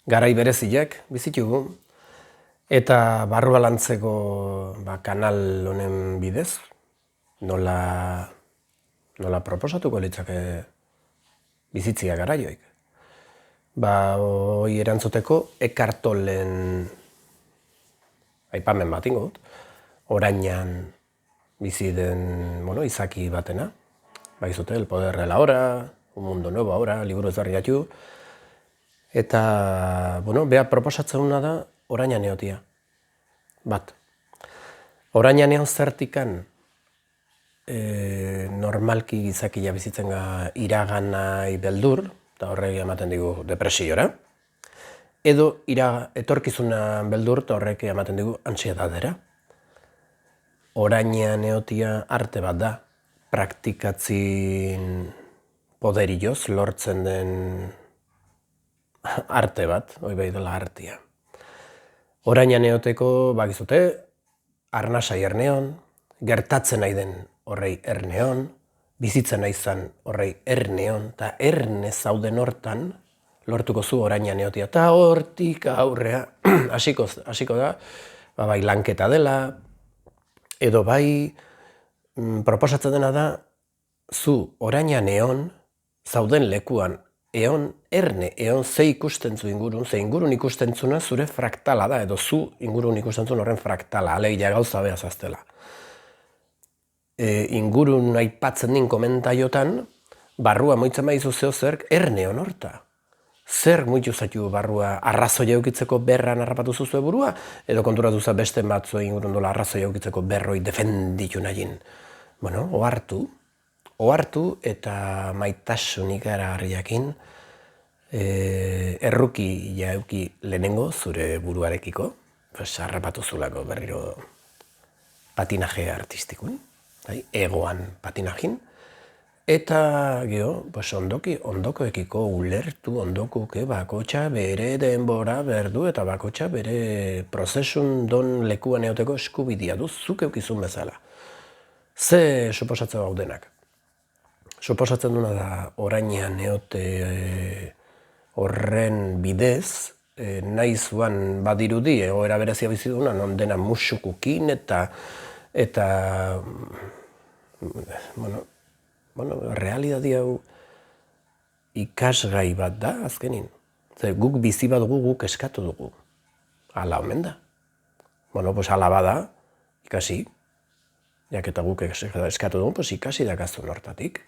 garai bereziak bizitugu, eta barrualantzeko kanal honen bidez, nola proposatuko litzake bizitzia garaioik. Hoi erantzuteko Eckhart Tollen aipamen bat ingo dut, orainan bizi den izaki batena, baizute, El poder de la hora, Un mundo nuevo ahora, liburu ezberri jatu, eta, beha proposatzen da orainan eotia. Bat. Orainan eon zertikan normalki gizakia bizitzen iraganai beldur, eta horrek ematen digu depresiora, edo etorkizuna beldur, eta horrek ematen digu ansiedadera. Orainan eotia arte bat da, praktikatzin poderioz lortzen den arte bat, hoi behi dela artea. Orainan eoteko, bakizute, arnasai erneon, gertatzen nahi den horrei erneon, bizitzen nahi zan horrei erneon, eta erne zauden hortan, lortuko zu orainan eotia. Eta hortik aurrea, hasiko da, bai lanketa dela, edo bai proposatzen dena da, zu orainan eon, zauden lekuan, eon, erne, eon ze ikusten zu ingurun, ze ingurun ikustentzuna zure fraktala da, edo zu ingurun ikustentzun horren fraktala, alegia gauza beha zaztela. Ingurun aipatzen din komentaiotan, barrua moitzen baizu zeo zerk, erne honorta. Zer muitu zaitu barrua arrazoia eukitzeko berran harrapatu zuzue burua, edo konturatu za beste batzu ingurun dola arrazoia eukitzeko berroi defenditu nahien. Ohartu eta maitasunik garagarriakin erruki jauki lehenengo zure buruarekiko, harrapatu zulako berriro patinaje artistikun, egoan patinajin, eta ondokoekiko ulertu ondokuke bakotxa bere denbora berdu eta bakotxa bere prozesun don lekuan eoteko eskubidia du zuk eukizun bezala. Ze suposatzen gaudenak? Suposatzen duna da orainan eote horren bidez, nahi zuan badirudi, egoera berezia biziduna, non dena musukukin eta realidadi hau ikasgai bat da, azkenin. Guk bizi bat dugu, guk eskatu dugu. Hala omen da. Hala bada, ikasi. Jaketa guk eskatu dugu, ikasi dakazun hortatik.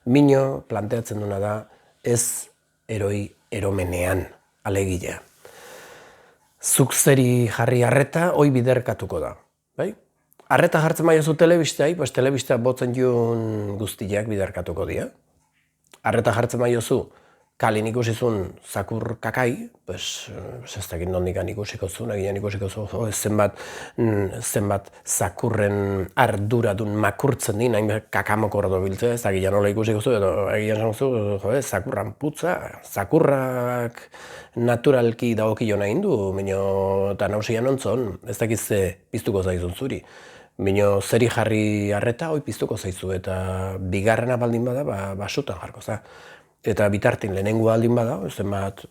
Mino planteatzen duna da, ez eroi eromenean alegilea. Zuk zeri jarri arreta, hoi biderkatuko da. Arreta jartzen maiozu telebistai, telebista botzen jun guztiak biderkatuko dira. Arreta jartzen maiozu, kalin ikusizun zakur kakai, ez dakit nondikan ikusiko zu, nagian ikusiko zu, zenbat zakurren arduradun makurtzen din, hain kakamoko ordo biltze, ez dakit nola ikusiko zu, edo egian zu, zakurran putza, zakurrak naturalki dagokio nahi du, eta nausian ontzon, ez dakit ze piztuko zaizun zuri. Bino zeri jarri arreta, hoi piztuko zaizu, eta bigarrena baldin bada, basutan jarko za. Eta bitartin lehenengo aldin bada, zenbat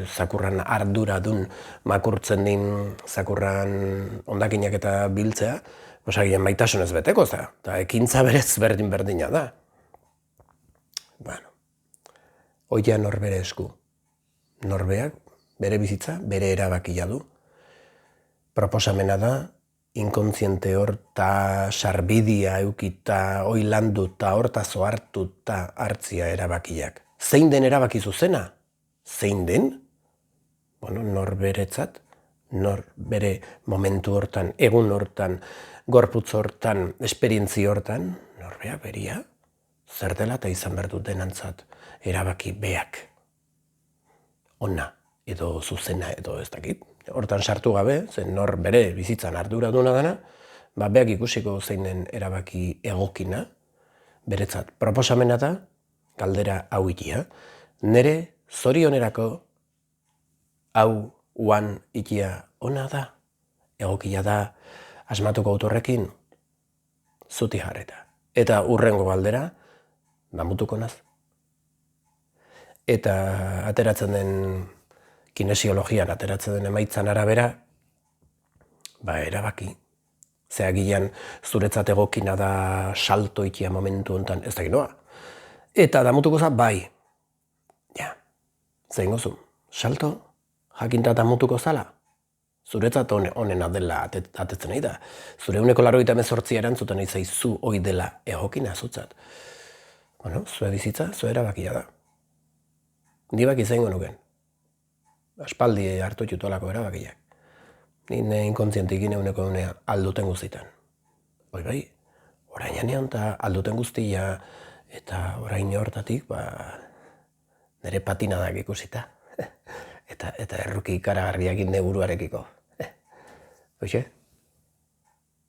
zakurran arduradun makurtzen din zakurran ondakinak eta biltzea, agian maitasunez beteko za, eta ekintza berez berdina da. Oia norbere esku. Norbeak, bere bizitza, bere erabakia du. Proposamena da, inkontziente horta sarbidia eukita, oi landuta, horta zoartuta hartzia erabakiak. Zein den erabaki zuzena? Zein den? Norberetzat, norbere momentu hortan, egun hortan, gorputz hortan, esperientzi hortan, norbea beria, zer dela eta izan behar dut denantzat erabaki beak. Ona, edo zuzena, edo ez dakit. Hortan sartu gabe, zen nor bere bizitzan arduraduna dana, beak ikusiko zein den erabaki egokina, beretzat proposamena da, galdera hau ikia, nere zorionerako hau uan ikia ona da, egokia da, asmatuko autorrekin, zuti jarreta. Eta urrengo galdera, mutuko naz. Eta ateratzen den kinesiologian ateratzen den emaitzan arabera, erabaki. Ze agian zuretzat egokina da salto ikia momentu honetan, ez dakit noa. Eta damutuko za, bai. Ja, zein gozu, salto, jakinta damutuko zala. Zuretzat honena dela atetzen nahi da. Zure 180 erantzuten nahi zaizu hoi dela egokina zutzat. Zue bizitza, zue erabakia da. Ni baki zein nuken. Aspaldi hartu jutolako erabakiak. Nire inkontzientikin eguneko alduten guztitan. Bai, orain janean eta alduten guztia eta orain hortatik, nire patinadak ikusita. Eta erruki ikaragarriak neburuarekiko. Hoxe,